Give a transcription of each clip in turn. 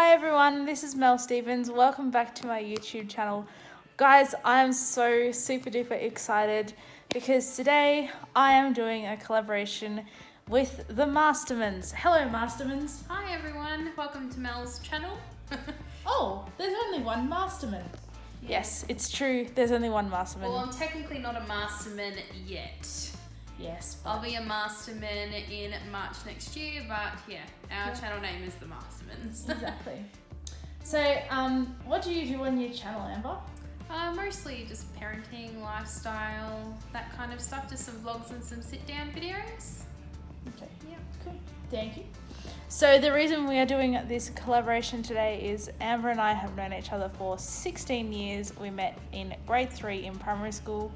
Hi everyone, this is Mel Stevens. Welcome back to my YouTube channel. Guys, I am so super duper excited because today I am doing a collaboration with the Mastermens. Hello Mastermens. Hi everyone, welcome to Mel's channel. Oh, there's only one Masterman. Yes, it's true, there's only one Masterman. Well, I'm technically not a Masterman yet. Yes. I'll be a Masterman in March next year, but yeah, our channel name is the Mastermens. Exactly. So, what do you do on your channel, Amber? Mostly just parenting, lifestyle, that kind of stuff, just some vlogs and some sit-down videos. Okay. Yeah. Cool. Thank you. So the reason we are doing this collaboration today is Amber and I have known each other for 16 years. We met in grade 3 in primary school.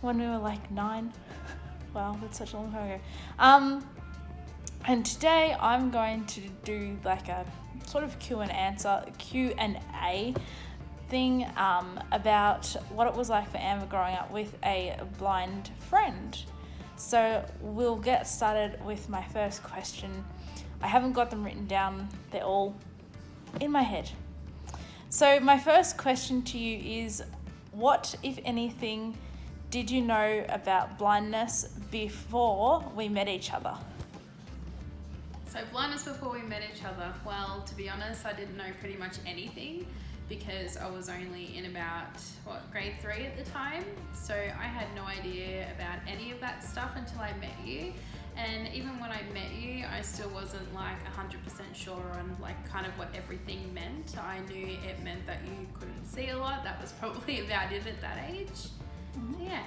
When we were like 9. Wow, that's such a long time ago. And today I'm going to do like a sort of Q&A thing about what it was like for Amber growing up with a blind friend. So we'll get started with my first question. I haven't got them written down, they're all in my head. So my first question to you is, what, if anything, did you know about blindness before we met each other? So blindness before we met each other, well, to be honest, I didn't know pretty much anything because I was only in about, grade 3 at the time. So I had no idea about any of that stuff until I met you. And even when I met you, I still wasn't like 100% sure on like kind of what everything meant. I knew it meant that you couldn't see a lot. That was probably about it at that age. Mm-hmm. Yeah.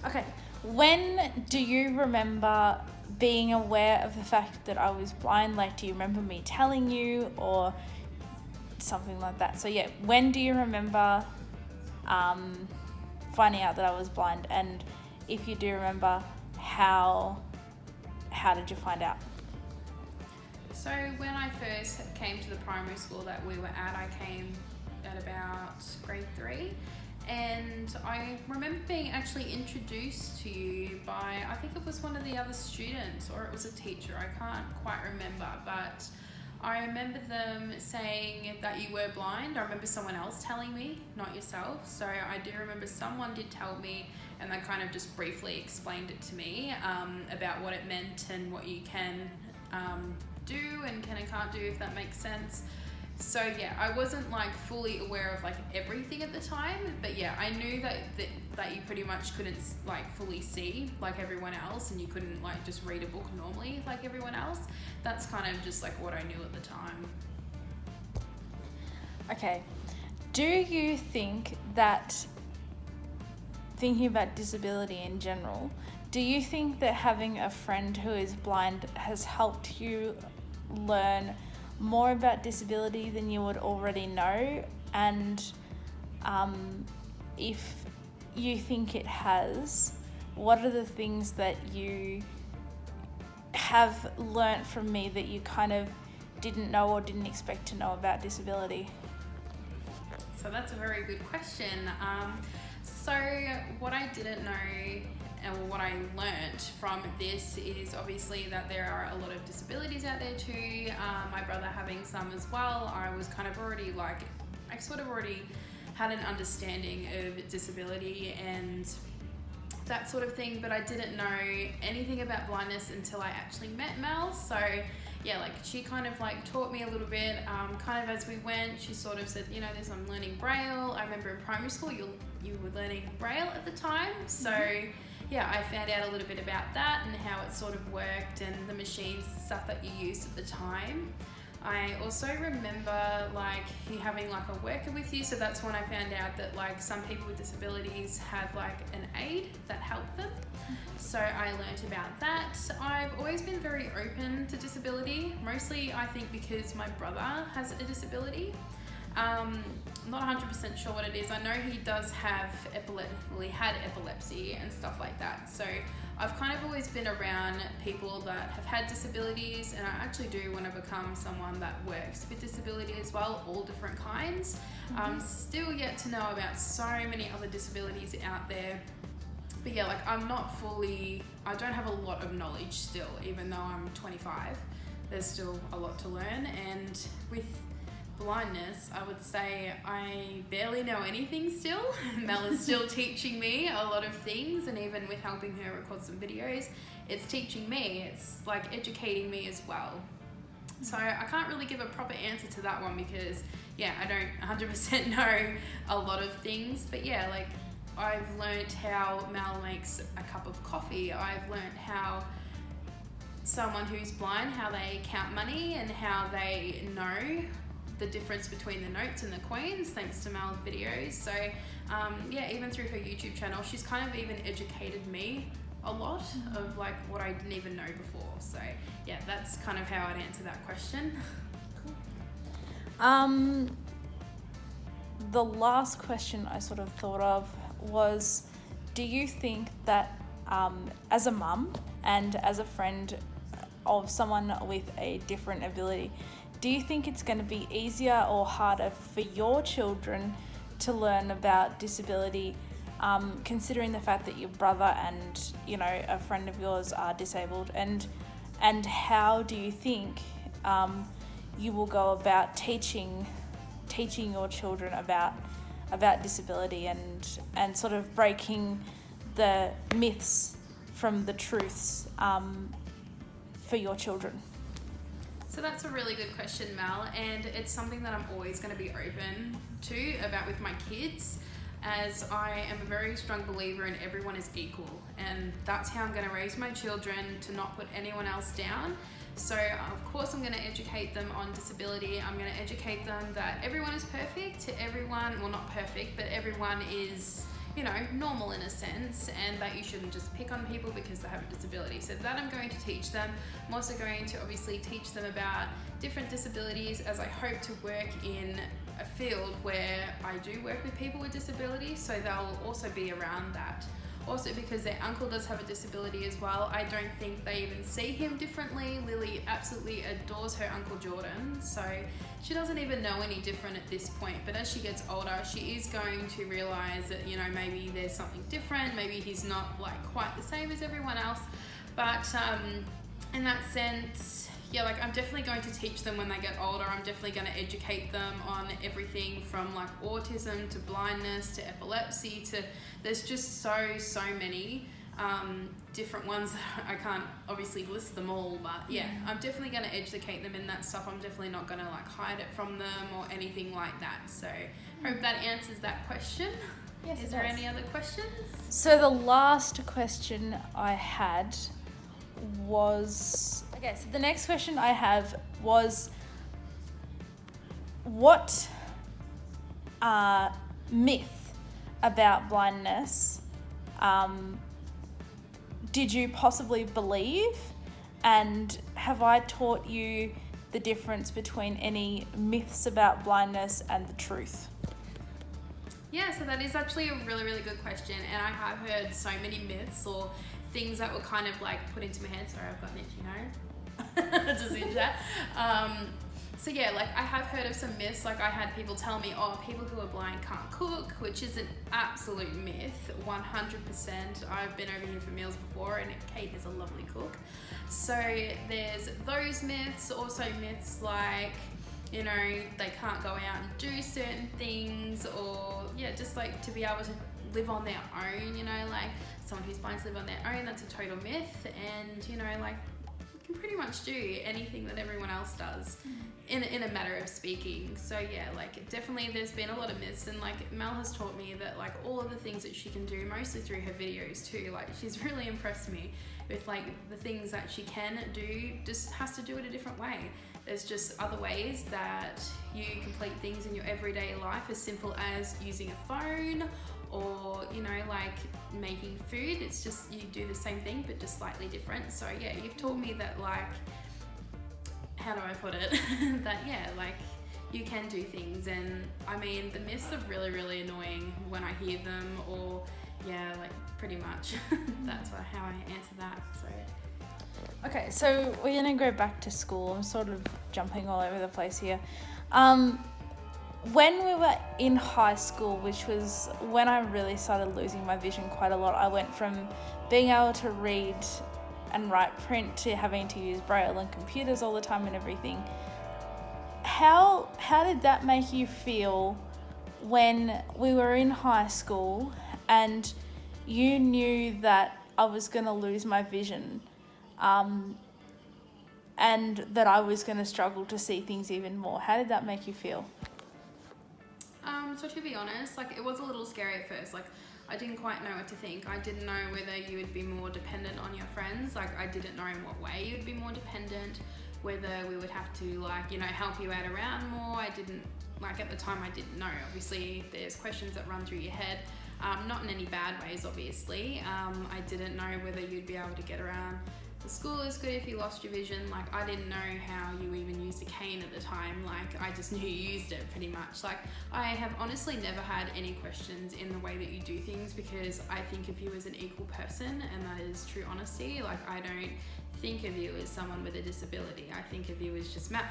Okay. When do you remember being aware of the fact that I was blind? Like, do you remember me telling you or something like that? So yeah, when do you remember finding out that I was blind? And if you do remember, how did you find out? So when I first came to the primary school that we were at, I came at about grade 3. And I remember being actually introduced to you by, I think it was one of the other students or it was a teacher, I can't quite remember, but I remember them saying that you were blind. I remember someone else telling me, not yourself. So I do remember someone did tell me, and they kind of just briefly explained it to me about what it meant and what you can do and can and can't do, if that makes sense. So yeah, I wasn't like fully aware of like everything at the time, but yeah, I knew that you pretty much couldn't like fully see like everyone else, and you couldn't like just read a book normally like everyone else. That's kind of just like what I knew at the time. Okay, do you think that, thinking about disability in general, do you think that having a friend who is blind has helped you learn more about disability than you would already know? And if you think it has, what are the things that you have learnt from me that you kind of didn't know or didn't expect to know about disability? So that's a very good question. So what I didn't know and what I learnt from this is obviously that there are a lot of disabilities out there too. My brother having some as well. I was kind of already like, I sort of already had an understanding of disability and that sort of thing, but I didn't know anything about blindness until I actually met Mel. So yeah, like she kind of like taught me a little bit, kind of as we went. She sort of said, you know, I'm learning Braille. I remember in primary school you were learning Braille at the time. So yeah, I found out a little bit about that and how it sort of worked and the machines and stuff that you used at the time. I also remember like you having like a worker with you, so that's when I found out that like some people with disabilities have like an aid that helped them. So I learnt about that. I've always been very open to disability, mostly I think because my brother has a disability. I'm not 100% sure what it is. I know he does have had epilepsy and stuff like that. So I've kind of always been around people that have had disabilities, and I actually do want to become someone that works with disability as well, all different kinds. Still yet to know about so many other disabilities out there. But yeah, like I don't have a lot of knowledge still, even though I'm 25. there's still a lot to learn. And with blindness, I would say I barely know anything still. Mel is still teaching me a lot of things, and even with helping her record some videos, it's teaching me, it's like educating me as well. So I can't really give a proper answer to that one because I don't 100% know a lot of things, but like I've learnt how Mel makes a cup of coffee. I've learnt how someone who's blind, how they count money and how they know the difference between the notes and the coins, thanks to Mel's videos. So even through her YouTube channel, she's kind of even educated me a lot of like what I didn't even know before. So that's kind of how I'd answer that question. Cool. The last question I sort of thought of was, do you think that as a mum and as a friend of someone with a different ability, do you think it's going to be easier or harder for your children to learn about disability, considering the fact that your brother and a friend of yours are disabled, and how do you think you will go about teaching your children about disability and sort of breaking the myths from the truths for your children? So that's a really good question, Mel, and it's something that I'm always going to be open to about with my kids, as I am a very strong believer in everyone is equal, and that's how I'm going to raise my children, to not put anyone else down. So of course I'm going to educate them on disability. I'm going to educate them that everyone is perfect, everyone, well, not perfect, but everyone is normal in a sense, and that you shouldn't just pick on people because they have a disability. So that I'm going to teach them. I'm also going to obviously teach them about different disabilities, as I hope to work in a field where I do work with people with disabilities, so they'll also be around that. Also, because their uncle does have a disability as well, I don't think they even see him differently. Lily absolutely adores her Uncle Jordan, so she doesn't even know any different at this point. But as she gets older, she is going to realise that, maybe there's something different, maybe he's not like quite the same as everyone else. But in that sense, I'm definitely going to teach them when they get older. I'm definitely going to educate them on everything from like autism to blindness to epilepsy to, there's just so many different ones that I can't obviously list them all, but I'm definitely going to educate them in that stuff. I'm definitely not going to like hide it from them or anything like that. So hope that answers that question. Yes, is there any other questions? So the last question I had was, okay, so the next question I have was, what myth about blindness did you possibly believe, and have I taught you the difference between any myths about blindness and the truth? Yeah, so that is actually a really, really good question, and I have heard so many myths or things that were kind of like put into my head. Sorry, I've got an itchy nose. Just in chat. So like I have heard of some myths. Like I had people tell me, people who are blind can't cook, which is an absolute myth, 100%. I've been over here for meals before, and Kate is a lovely cook. So there's those myths. Also myths like, they can't go out and do certain things, or just like to be able to live on their own, like someone who's blind to live on their own, that's a total myth. And like you can pretty much do anything that everyone else does in a matter of speaking. So like definitely there's been a lot of myths, and like Mel has taught me that like all of the things that she can do, mostly through her videos too, like she's really impressed me with like the things that she can do, just has to do it a different way. There's just other ways that you complete things in your everyday life, as simple as using a phone, or like making food. It's just, you do the same thing but just slightly different. So you've taught me that, like, how do I put it? that like you can do things, and I mean the myths are really, really annoying when I hear them, or like pretty much that's how I answer that. So okay, so we're gonna go back to school. I'm sort of jumping all over the place here. When we were in high school, which was when I really started losing my vision quite a lot, I went from being able to read and write print to having to use Braille and computers all the time and everything. How did that make you feel when we were in high school and you knew that I was going to lose my vision, and that I was going to struggle to see things even more? How did that make you feel? So to be honest, like, it was a little scary at first. Like, I didn't quite know what to think. I didn't know whether you would be more dependent on your friends. Like, I didn't know in what way you'd be more dependent, whether we would have to, like, you know, help you out around more. I didn't, like, at the time I didn't know. Obviously, there's questions that run through your head, not in any bad ways, obviously. I didn't know whether you'd be able to get around the school is good if you lost your vision. Like, I didn't know how you even used a cane at the time. Like, I just knew you used it pretty much. Like, I have honestly never had any questions in the way that you do things, because I think of you as an equal person, and that is true honesty. Like, I don't think of you as someone with a disability. I think of you as just Mel.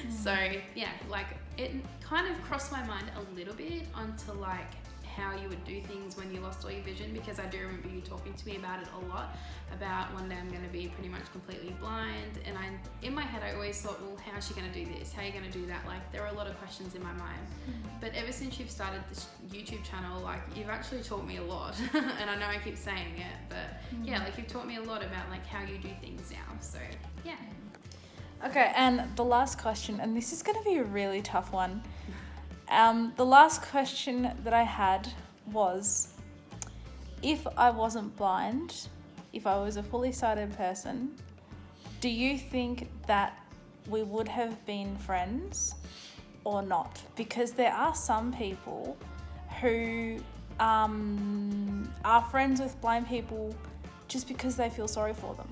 So yeah, like, it kind of crossed my mind a little bit onto like how you would do things when you lost all your vision, because I do remember you talking to me about it a lot, about one day I'm going to be pretty much completely blind, and in my head I always thought, well, how's she going to do this? How are you going to do that? Like, there were a lot of questions in my mind. But ever since you've started this YouTube channel, like, you've actually taught me a lot. And I know I keep saying it, but yeah, like, you've taught me a lot about like how you do things now. So yeah. Okay, and the last question, and this is going to be a really tough one. The last question that I had was, if I wasn't blind, if I was a fully sighted person, do you think that we would have been friends or not? Because there are some people who are friends with blind people just because they feel sorry for them.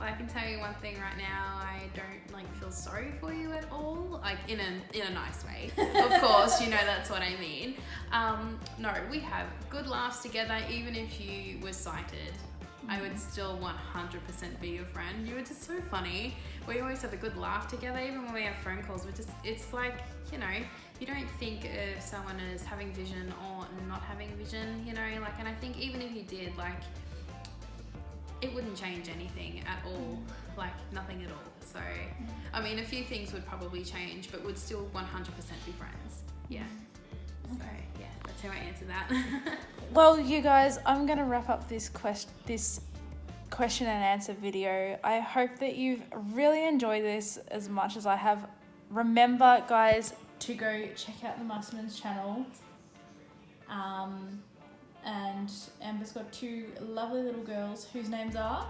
I can tell you one thing right now, I don't like feel sorry for you at all, like in a nice way. Of course, you know that's what I mean. No, we have good laughs together. Even if you were sighted, I would still 100% be your friend. You were just so funny. We always have a good laugh together, even when we have phone calls. It's like, you know, you don't think of someone as having vision or not having vision, you know, like, and I think even if you did, like, it wouldn't change anything at all, like nothing at all. So, I mean, a few things would probably change, but would still 100% be friends. Yeah. So, yeah, that's how I answer that. Well, you guys, I'm going to wrap up this question and answer video. I hope that you've really enjoyed this as much as I have. Remember, guys, to go check out the Mastermens channel. And Amber's got two lovely little girls whose names are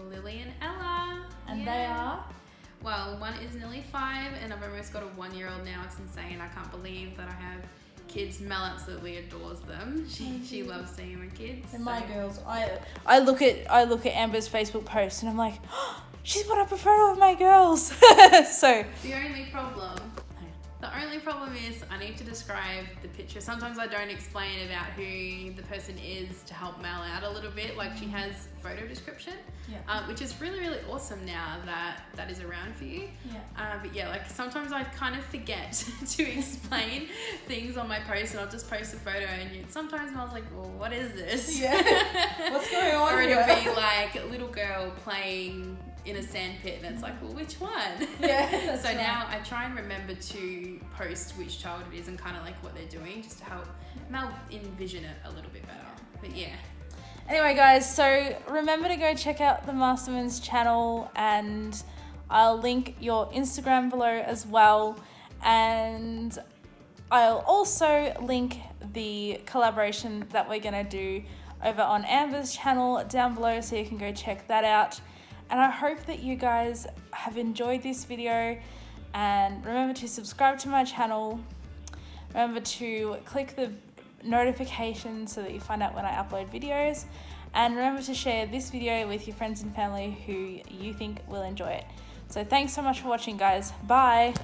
Lily and Ella. And they are? Well, one is nearly 5, and I've almost got a 1-year-old now. It's insane. I can't believe that I have kids. Mel absolutely adores them. She loves seeing my kids. And my girls. I look at Amber's Facebook post and I'm like, oh, she's put up a photo of my girls. So the only problem is I need to describe the picture. Sometimes I don't explain about who the person is to help Mel out a little bit. Like, she has photo description, which is really, really awesome now that is around for you. But yeah, like, sometimes I kind of forget to explain things on my post, and I'll just post a photo, and sometimes Mel's like, well, what is this? Yeah. What's going on Or here? it'll be like a little girl playing in a sand pit, and it's like, well, which one? Yeah. So now I try and remember to post which child it is and kind of like what they're doing, just to help Mel envision it a little bit better. But yeah. Anyway, guys, so remember to go check out the Mastermens channel, and I'll link your Instagram below as well, and I'll also link the collaboration that we're gonna do over on Amber's channel down below, so you can go check that out. And I hope that you guys have enjoyed this video, and remember to subscribe to my channel. Remember to click the notification so that you find out when I upload videos, and remember to share this video with your friends and family who you think will enjoy it. So thanks so much for watching, guys. Bye.